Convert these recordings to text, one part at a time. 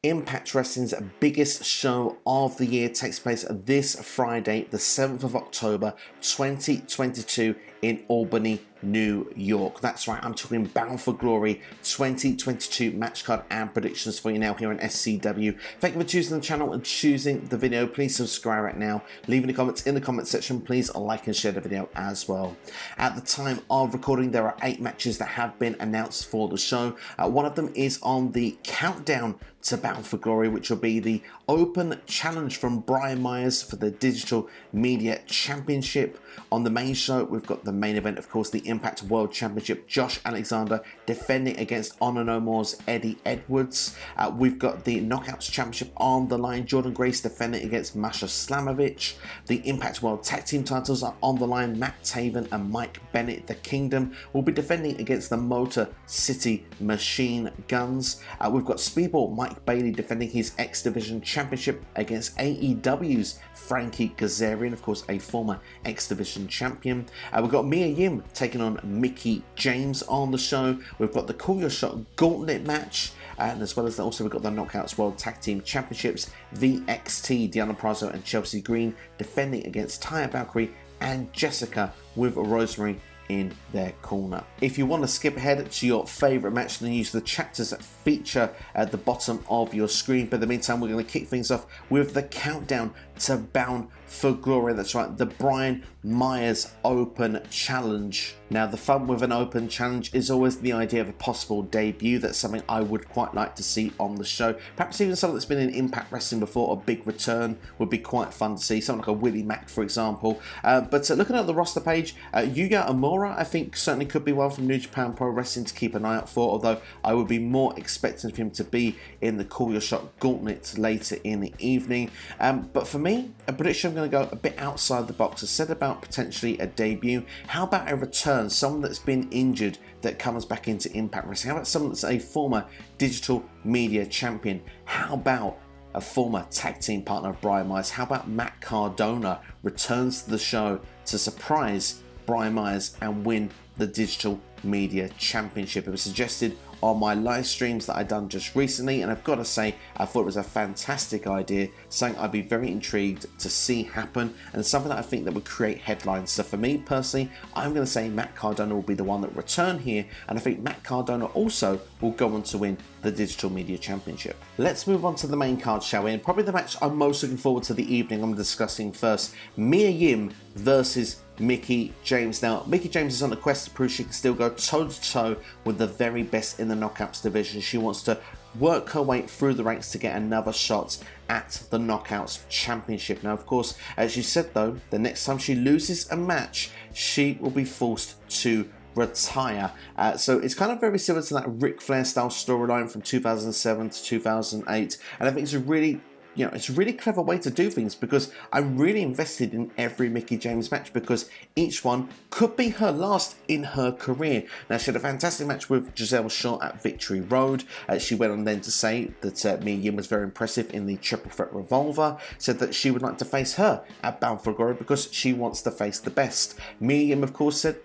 Impact Wrestling's biggest show of the year takes place this Friday, the 7th of October, 2022 in Albany, New York. That's right, I'm talking Bound for Glory 2022 match card and predictions for you now here on SCW. Thank you for choosing the channel and choosing the video. Please subscribe right now. Leave any comments in the comment section. Please like and share the video as well. At the time of recording, there are 8 matches that have been announced for the show. One of them is on the countdown to Bound for Glory, which will be the open challenge from Brian Myers for the Digital Media Championship. On the main show, we've got the main event, of course, the Impact World Championship. Josh Alexander defending against Honor No More's Eddie Edwards. We've got the Knockouts Championship on the line. Jordynne Grace defending against Masha Slamovich. The Impact World Tag Team titles are on the line. Matt Tavern and Mike Bennett, the Kingdom, will be defending against the Motor City Machine Guns. We've got Speedball Mike Bailey defending his X Division Championship against AEW's Frankie Kazarian, of course a former X Division champion. We've got Mia Yim taking on Mickie James on the show. We've got the Call Your Shot Gauntlet match, and as well as that, also we've got the Knockouts World Tag Team Championships. VXT, Deonna Purrazzo and Chelsea Green defending against Taya Valkyrie and Jessika with Rosemary in their corner. If you want to skip ahead to your favourite match, then use the chapters that feature at the bottom of your screen. But in the meantime, we're going to kick things off with the countdown to Bound for Glory. That's right, the Brian Myers Open Challenge. Now, the fun with an open challenge is always the idea of a possible debut. That's something I would quite like to see on the show. Perhaps even someone that's been in Impact Wrestling before, a big return would be quite fun to see. Someone like a Willie Mack, for example. But looking at the roster page, Yuya Amura, I think, certainly could be one from New Japan Pro Wrestling to keep an eye out for, although I would be more expecting of him to be in the Call Your Shot Gauntlet later in the evening. But for me, a prediction, I'm going to go a bit outside the box. I said about potentially a debut. How about a return? Someone that's been injured that comes back into Impact Wrestling. How about someone that's a former Digital Media Champion? How about a former tag team partner of Brian Myers? How about Matt Cardona returns to the show to surprise Brian Myers and win the Digital Media Championship? It was suggested on my live streams that I done just recently, and I've got to say, I thought it was a fantastic idea, something I'd be very intrigued to see happen, and something that I think that would create headlines. So for me personally, I'm going to say Matt Cardona will be the one that will return here, and I think Matt Cardona also will go on to win the Digital Media Championship. Let's move on to the main card, shall we? And probably the match I'm most looking forward to the evening I'm discussing first, Mia Yim versus Mickie James. Now, Mickie James is on a quest to prove she can still go toe-to-toe with the very best in the Knockouts division. She wants to work her way through the ranks to get another shot at the Knockouts Championship. Now, of course, as she said though, the next time she loses a match, she will be forced to retire. So it's kind of very similar to that Ric Flair style storyline from 2007 to 2008, and I think it's a really it's a really clever way to do things, because I'm really invested in every Mickie James match, because each one could be her last in her career. Now, she had a fantastic match with Giselle Shaw at Victory Road. She went on then to say that Mia Yim was very impressive in the Triple Threat Revolver, said that she would like to face her at Bound for Glory because she wants to face the best. Mia Yim, of course, said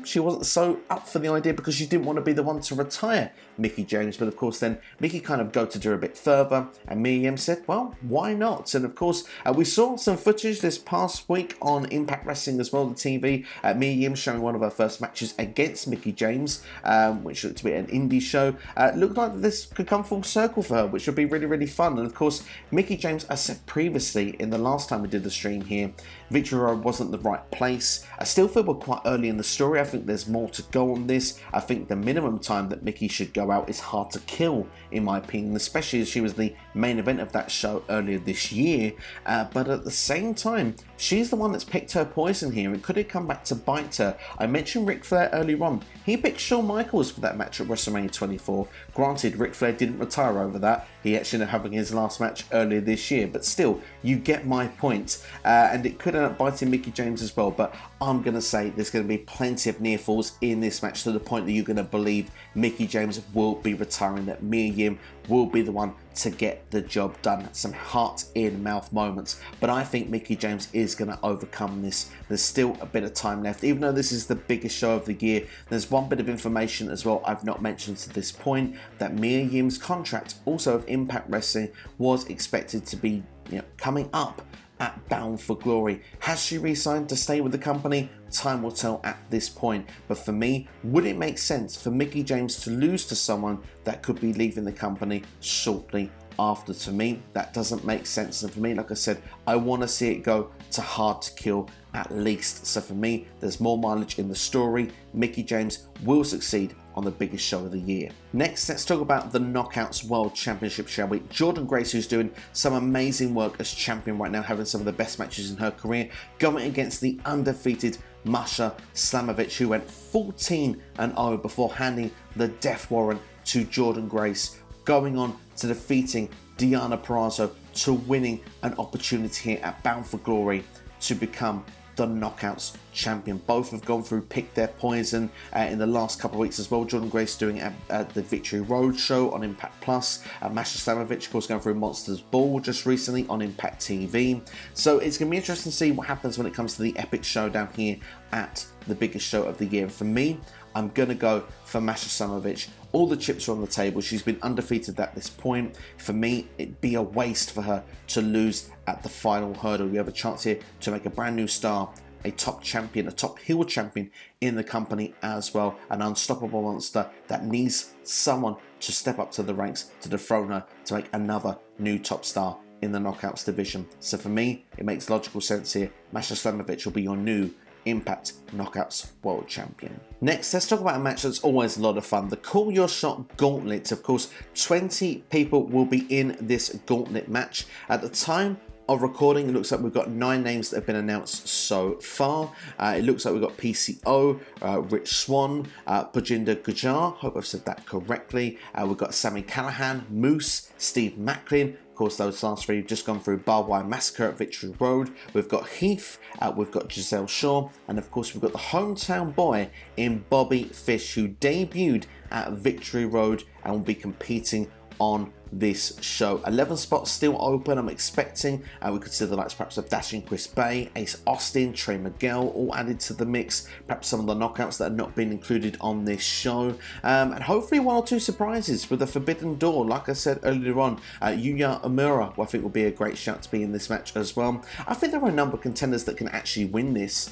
she wasn't so up for the idea because she didn't want to be the one to retire Mickie James, but of course then Mickie kind of goaded her a bit further, and Mia Yim said, well, why not? And of course, we saw some footage this past week on Impact Wrestling as well, the TV, Mia Yim showing one of her first matches against Mickie James, which looked to be an indie show. Looked like this could come full circle for her, which would be really, really fun. And of course, Mickie James, I said previously in the last time we did the stream here, Victory Road wasn't the right place. I still feel we're quite early in the story. I think there's more to go on this. I think the minimum time that Mickie should go out is hard to kill, in my opinion, especially as she was the main event of that show earlier this year. But at the same time, she's the one that's picked her poison here, and could it come back to bite her? I mentioned Ric Flair earlier on. He picked Shawn Michaels for that match at WrestleMania 24. Granted, Ric Flair didn't retire over that. He actually ended up having his last match earlier this year, but still, you get my point. And it could end up biting Mickie James as well, but I'm going to say there's going to be plenty of near falls in this match to the point that you're going to believe Mickie James will be retiring, that Mia Yim will be the one to get the job done. Some heart in mouth moments, but I think Mickie James is going to overcome this. There's still a bit of time left, even though this is the biggest show of the year. There's one bit of information as well I've not mentioned to this point, that Mia Yim's contract, also of Impact Wrestling, was expected to be coming up at Bound for Glory. Has she re-signed to stay with the company? Time will tell at this point. But for me, would it make sense for Mickie James to lose to someone that could be leaving the company shortly after? To me, that doesn't make sense. And for me, like I said, I want to see it go to Hard to Kill at least. So for me, there's more mileage in the story. Mickie James will succeed on the biggest show of the year. Next, let's talk about the Knockouts World Championship, shall we? Jordynne Grace, who's doing some amazing work as champion right now, having some of the best matches in her career, going against the undefeated Masha Slamovich, who went 14-0 before handing the death warrant to Jordynne Grace, going on to defeating Diana Perazzo, to winning an opportunity here at Bound for Glory to become the Knockouts champion. Both have gone through Pick Their Poison in the last couple of weeks as well. Jordynne Grace doing it at the Victory Road show on Impact Plus. Masha Slamovich, of course, going through Monsters Ball just recently on Impact TV. So it's going to be interesting to see what happens when it comes to the epic showdown here at the biggest show of the year. For me, I'm going to go for Masha Slamovich. All the chips are on the table. She's been undefeated at this point. For me, it'd be a waste for her to lose at the final hurdle. You have a chance here to make a brand new star, a top champion, a top heel champion in the company as well. An unstoppable monster that needs someone to step up to the ranks to dethrone her, to make another new top star in the Knockouts division. So for me, it makes logical sense here. Masha Slamovich will be your new Impact Knockouts World Champion. Next, let's talk about a match that's always a lot of fun. The Call Your Shot Gauntlet. Of course, 20 people will be in this Gauntlet match. At the time of recording, it looks like we've got 9 names that have been announced so far. It looks like we've got PCO, Rich Swann, Bujinda Gujar, hope I've said that correctly. We've got Sami Callihan, Moose, Steve Macklin. Of course, those last 3 have just gone through Barbed Wire Massacre at Victory Road. We've got Heath, we've got Giselle Shaw, and of course we've got the hometown boy in Bobby Fish, who debuted at Victory Road and will be competing on this show. 11 spots still open. I'm expecting we could see the likes perhaps of Dashing Chris Bay, Ace Austin, Trey Miguel all added to the mix, perhaps some of the knockouts that have not been included on this show, and hopefully 1 or 2 surprises with the Forbidden Door. Like I said earlier on, Yuya Uemura, who I think will be a great shout to be in this match as well. I think there are a number of contenders that can actually win this.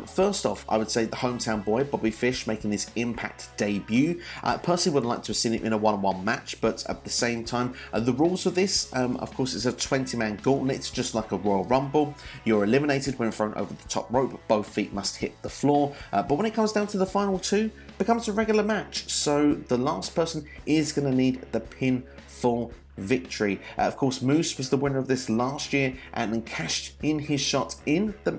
First off, I would say the hometown boy Bobby Fish making his Impact debut. I personally would like to have seen him in a one-on-one match, but at the same time, the rules of this, of course, it's a 20-man gauntlet, just like a Royal Rumble. You're eliminated when thrown over the top rope. Both feet must hit the floor. But when it comes down to the final 2, it becomes a regular match. So the last person is going to need the pinfall victory. Of course, Moose was the winner of this last year and then cashed in his shot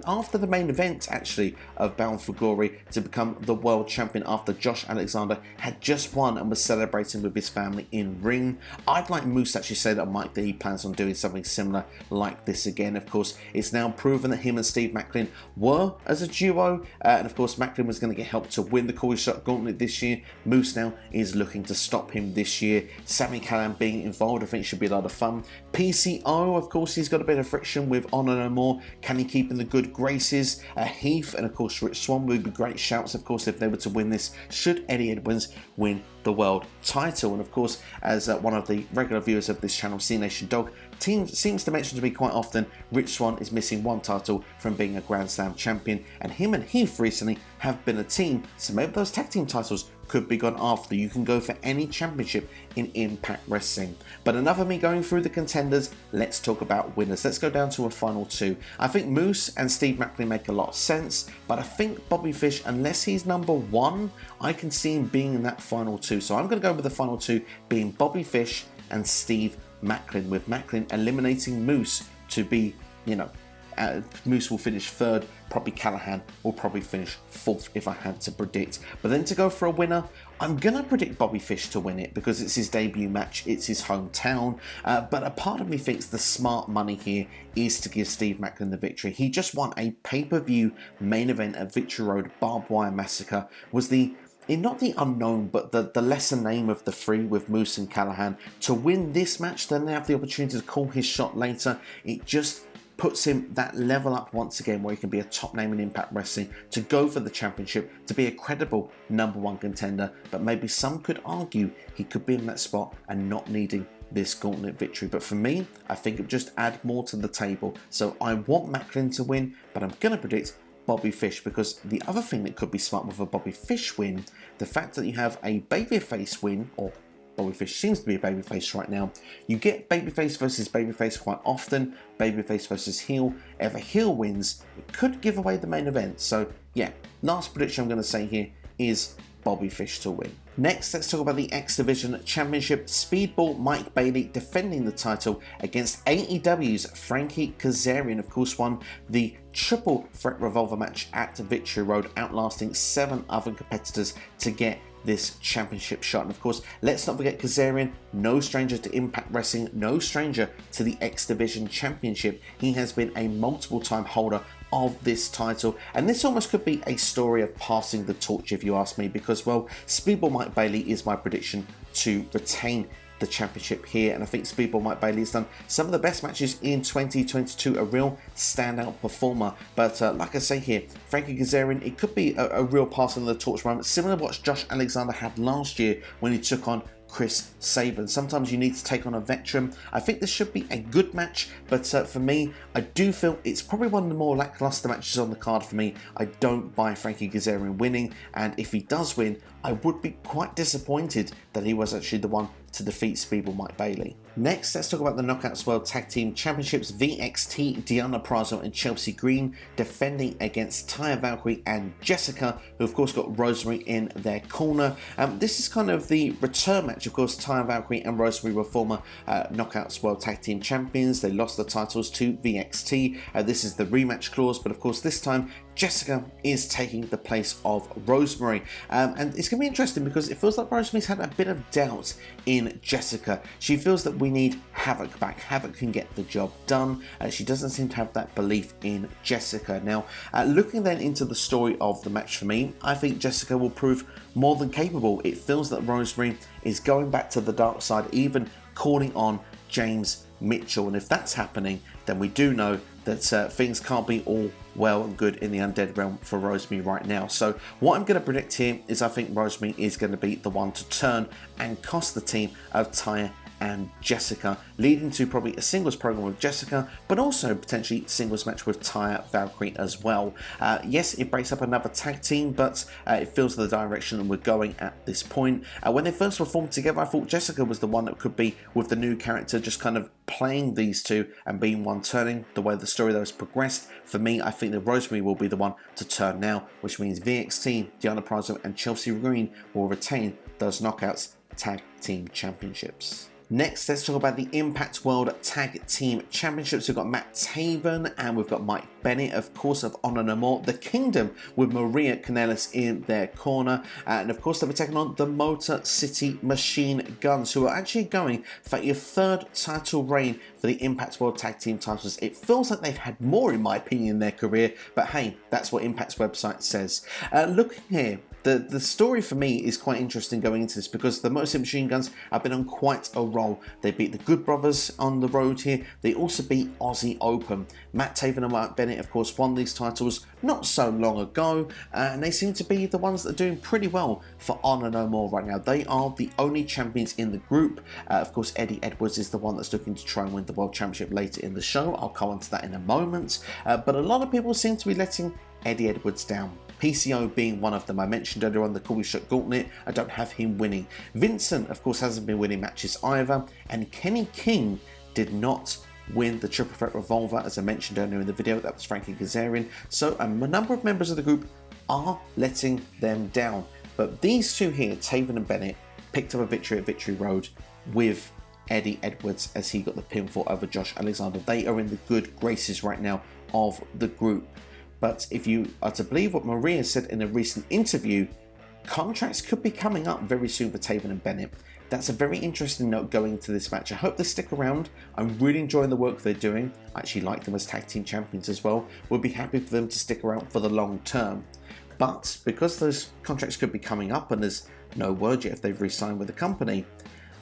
after the main event, actually, of Bound for Glory to become the world champion after Josh Alexander had just won and was celebrating with his family in ring. I'd like Moose to actually say that Mike that he plans on doing something similar like this again. Of course, it's now proven that him and Steve Macklin were as a duo, and of course Macklin was going to get help to win the Call Your Shot Gauntlet this year. Moose now is looking to stop him this year. Sami Callihan being involved, I think, should be a lot of fun. PCO, of course, he's got a bit of friction with Honor No More. Can he keep in the good graces? Heath and of course Rich Swann would be great shouts, of course, if they were to win this, should Eddie Edwards win the world title. And of course, as one of the regular viewers of this channel, C Nation Dog, seems to mention to me quite often, Rich Swann is missing 1 title from being a Grand Slam champion, and him and Heath recently have been a team, so maybe those tag team titles could be gone after. You can go for any championship in Impact Wrestling. But enough of me going through the contenders, let's talk about winners. Let's go down to a final 2. I think Moose and Steve Macklin make a lot of sense, but I think Bobby Fish, unless he's number 1, I can see him being in that final 2. So I'm going to go with the final 2 being Bobby Fish and Steve Macklin, with Macklin eliminating Moose to be, Moose will finish third. Probably Callahan will probably finish fourth if I had to predict. But then to go for a winner, I'm going to predict Bobby Fish to win it because it's his debut match, it's his hometown. But a part of me thinks the smart money here is to give Steve Macklin the victory. He just won a pay-per-view main event at Victory Road. Barbed Wire Massacre was not the unknown, but the lesser name of the three with Moose and Callahan. To win this match, then they have the opportunity to call his shot later. It just puts him that level up once again where he can be a top name in Impact Wrestling, to go for the championship, to be a credible #1 contender. But maybe some could argue he could be in that spot and not needing this Gauntlet victory. But for me, I think it would just add more to the table. So I want Macklin to win, but I'm going to predict Bobby Fish, because the other thing that could be smart with a Bobby Fish win, the fact that you have a babyface win, or Bobby Fish seems to be a babyface right now. You get babyface versus babyface quite often, babyface versus heel. If a heel wins, it could give away the main event. So yeah, last prediction I'm going to say here is Bobby Fish to win. Next, let's talk about the X Division Championship. Speedball Mike Bailey defending the title against AEW's Frankie Kazarian. Of course, won the triple threat revolver match at Victory Road, outlasting 7 other competitors to get this championship shot. And of course, let's not forget Kazarian, no stranger to Impact Wrestling, no stranger to the X Division Championship. He has been a multiple time holder of this title, and this almost could be a story of passing the torch if you ask me, because well, Speedball Mike Bailey is my prediction to retain the championship here, and I think Speedball Mike Bailey has done some of the best matches in 2022, a real standout performer. But like I say here, Frankie Kazarian, it could be a real passing the torch moment, similar to what Josh Alexander had last year when he took on Chris Sabin. Sometimes you need to take on a veteran. I think this should be a good match, but for me, I do feel it's probably one of the more lackluster matches on the card for me. I don't buy Frankie Kazarian winning, and if he does win, I would be quite disappointed that he was actually the one to defeat Speedball Mike Bailey. Next, let's talk about the Knockouts World Tag Team Championships. VXT, Deanna Prazo and Chelsea Green defending against Taya Valkyrie and Jessika, who of course got Rosemary in their corner. This is kind of the return match. Of course, Taya Valkyrie and Rosemary were former Knockouts World Tag Team Champions. They lost the titles to VXT. This is the rematch clause, but of course this time Jessika is taking the place of Rosemary. And it's going to be interesting because it feels like Rosemary's had a bit of doubt in Jessika. She feels that we need Havoc back. Havoc can get the job done. She doesn't seem to have that belief in Jessika. Now, looking then into the story of the match for me, I think Jessika will prove more than capable. It feels that Rosemary is going back to the dark side, even calling on James Mitchell. And if that's happening, then we do know that things can't be all well and good in the undead realm for Rosemary right now. So what I'm going to predict here is I think Rosemary is going to be the one to turn and cost the team of Taya and Jessika, leading to probably a singles program with Jessika, but also potentially singles match with Taya Valkyrie as well. Yes, it breaks up another tag team, but it feels the direction that we're going at this point. When they first performed together, I thought Jessika was the one that could be with the new character, just kind of playing these two and being one turning. The way the story though has progressed, for me, I think that Rosemary will be the one to turn now, which means VXT, Deanna Prazo and Chelsea Green will retain those Knockouts Tag Team Championships. Next, let's talk about the Impact World Tag Team Championships. We've got Matt Tavern and we've got Mike Bennett, of course, of Honor No More. The Kingdom with Maria Kanellis in their corner. And of course, they'll be taking on the Motor City Machine Guns, who are actually going for a third title reign for the Impact World Tag Team titles. It feels like they've had more, in my opinion, in their career. But hey, that's what Impact's website says. Looking here, the story for me is quite interesting going into this because the Motor City Machine Guns have been on quite a roll. They beat the Good Brothers on the road here. They also beat Aussie Open. Matt Taven and Mike Bennett, of course, won these titles not so long ago, and they seem to be the ones that are doing pretty well for Honor No More right now. They are the only champions in the group. Of course, Eddie Edwards is the one that's looking to try and win the World Championship later in the show. I'll come on to that in a moment. But a lot of people seem to be letting Eddie Edwards down. PCO being one of them. I mentioned earlier on the Cool Shot Gauntlet, I don't have him winning. Vincent, of course, hasn't been winning matches either, and Kenny King did not win the Triple Threat Revolver, as I mentioned earlier in the video. That was Frankie Kazarian. So a number of members of the group are letting them down. But these two here, Taven and Bennett, picked up a victory at Victory Road with Eddie Edwards as he got the pinfall over Josh Alexander. They are in the good graces right now of the group. But if you are to believe what Maria said in a recent interview, contracts could be coming up very soon for Tavern and Bennett. That's a very interesting note going into this match. I hope they stick around. I'm really enjoying the work they're doing. I actually like them as tag team champions as well. We'll be happy for them to stick around for the long term. But because those contracts could be coming up and there's no word yet if they've re-signed with the company,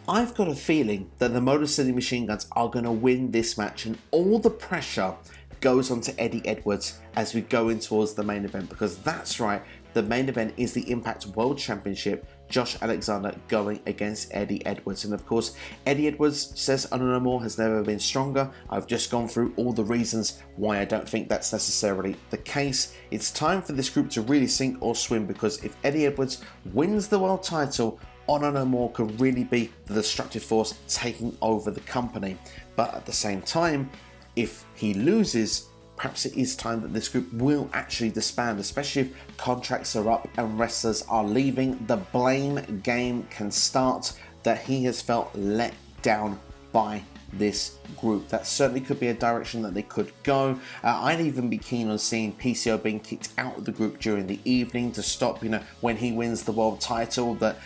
I've got a feeling that the Motor City Machine Guns are going to win this match, and all the pressure goes on to Eddie Edwards as we go in towards the main event, because that's right, the main event is the Impact World Championship. Josh Alexander going against Eddie Edwards. And of course, Eddie Edwards says Honor No More has never been stronger. I've just gone through all the reasons why I don't think that's necessarily the case. It's time for this group to really sink or swim, because if Eddie Edwards wins the world title, Honor No More could really be the destructive force taking over the company. But at the same time, if he loses, perhaps it is time that this group will actually disband, especially if contracts are up and wrestlers are leaving. The blame game can start that he has felt let down by this group. That certainly could be a direction that they could go. I'd even be keen on seeing PCO being kicked out of the group during the evening to stop, when he wins the world title, that,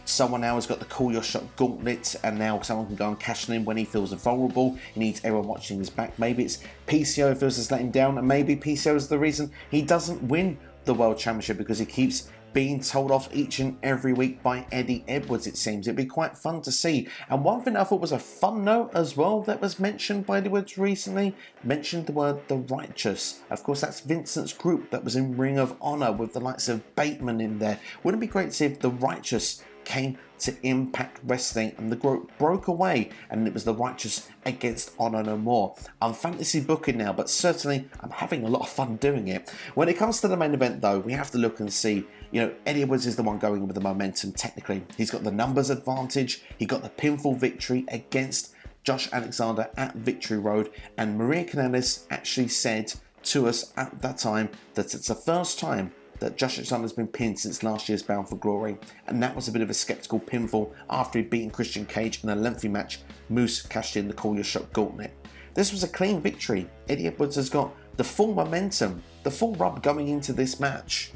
someone now has got the Call Your Shot Gauntlet, and now someone can go and cash in when he feels vulnerable. He needs everyone watching his back. Maybe it's PCO feels has let him down, and maybe PCO is the reason he doesn't win the World Championship, because he keeps being told off each and every week by Eddie Edwards, it seems. It'd be quite fun to see. And one thing I thought was a fun note as well that was mentioned by Edwards recently, mentioned the word The Righteous. Of course, that's Vincent's group that was in Ring of Honor with the likes of Bateman in there. Wouldn't it be great to see if The Righteous came to Impact Wrestling and the group broke away and it was The Righteous against Honor No More? I'm fantasy booking now, but certainly I'm having a lot of fun doing it. When it comes to the main event though, we have to look and see, Eddie Edwards is the one going with the momentum technically. He's got the numbers advantage, he got the pinfall victory against Josh Alexander at Victory Road, and Maria Kanellis actually said to us at that time that it's the first time that Josh Alexander has been pinned since last year's Bound for Glory, and that was a bit of a skeptical pinfall after he'd beaten Christian Cage in a lengthy match. Moose cashed in the Call Your Shot Gauntlet. This was a clean victory. Eddie Edwards has got the full momentum, the full rub going into this match,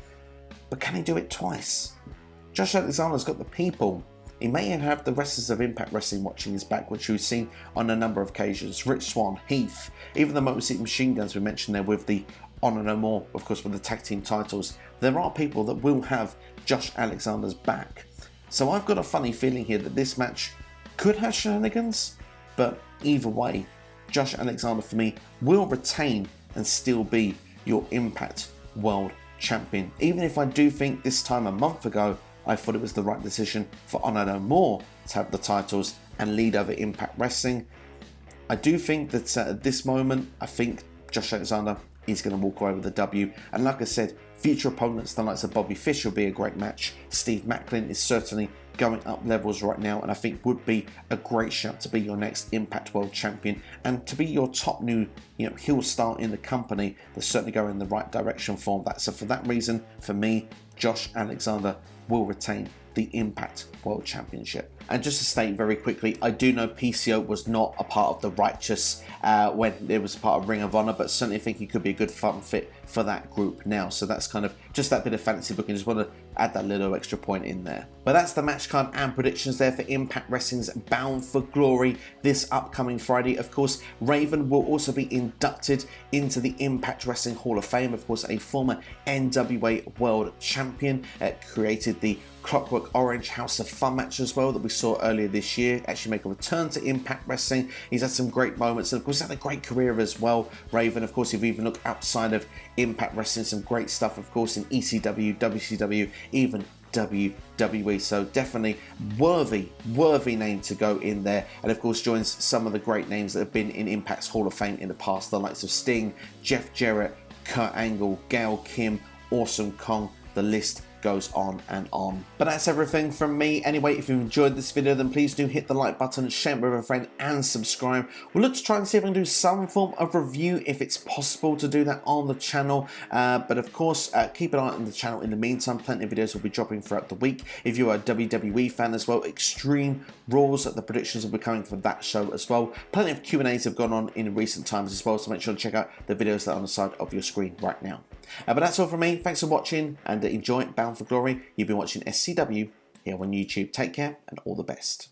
but can he do it twice? Josh Alexander's got the people. He may even have the wrestlers of Impact Wrestling watching his back, which we've seen on a number of occasions. Rich Swann, Heath, even the Motor City Machine Guns we mentioned there with the Honor No More, of course, with the tag team titles. There are people that will have Josh Alexander's back. So I've got a funny feeling here that this match could have shenanigans, but either way, Josh Alexander for me will retain and still be your Impact World Champion. Even if I do think this time a month ago, I thought it was the right decision for Honor No More to have the titles and lead over Impact Wrestling. I do think that at this moment, I think Josh Alexander is going to walk away with the W. And like I said, future opponents, the likes of Bobby Fish, will be a great match. Steve Macklin is certainly going up levels right now, and I think would be a great shout to be your next Impact World Champion and to be your top new heel star in the company. They're certainly going in the right direction for that. So for that reason, for me, Josh Alexander will retain the Impact World Championship. And just to state very quickly, I do know PCO was not a part of The Righteous when it was a part of Ring of Honor, but certainly think he could be a good fun fit for that group now. So that's kind of just that bit of fantasy booking. Just want to add that little extra point in there. But that's the match card and predictions there for Impact Wrestling's Bound for Glory this upcoming Friday. Of course, Raven will also be inducted into the Impact Wrestling Hall of Fame. Of course, a former NWA World Champion, created the Clockwork Orange House of Fun match as well that we saw earlier this year, actually make a return to Impact Wrestling. He's had some great moments, and of course had a great career as well, Raven. Of course, if you even look outside of Impact Wrestling, some great stuff, of course, in ECW, WCW, even WWE. So definitely worthy name to go in there, and of course joins some of the great names that have been in Impact's Hall of Fame in the past, the likes of Sting, Jeff Jarrett, Kurt Angle, Gail Kim, Awesome Kong. The list goes on and on. But that's everything from me. Anyway, if you enjoyed this video, then please do hit the like button, share it with a friend, and subscribe. We'll look to try and see if I can do some form of review if it's possible to do that on the channel. But of course, keep an eye on the channel in the meantime. Plenty of videos will be dropping throughout the week. If you are a WWE fan as well, Extreme Rules, the predictions will be coming for that show as well. Plenty of Q&As have gone on in recent times as well, so make sure to check out the videos that are on the side of your screen right now. But that's all from me. Thanks for watching and enjoy Bound for Glory. You've been watching SCW here on YouTube. Take care and all the best.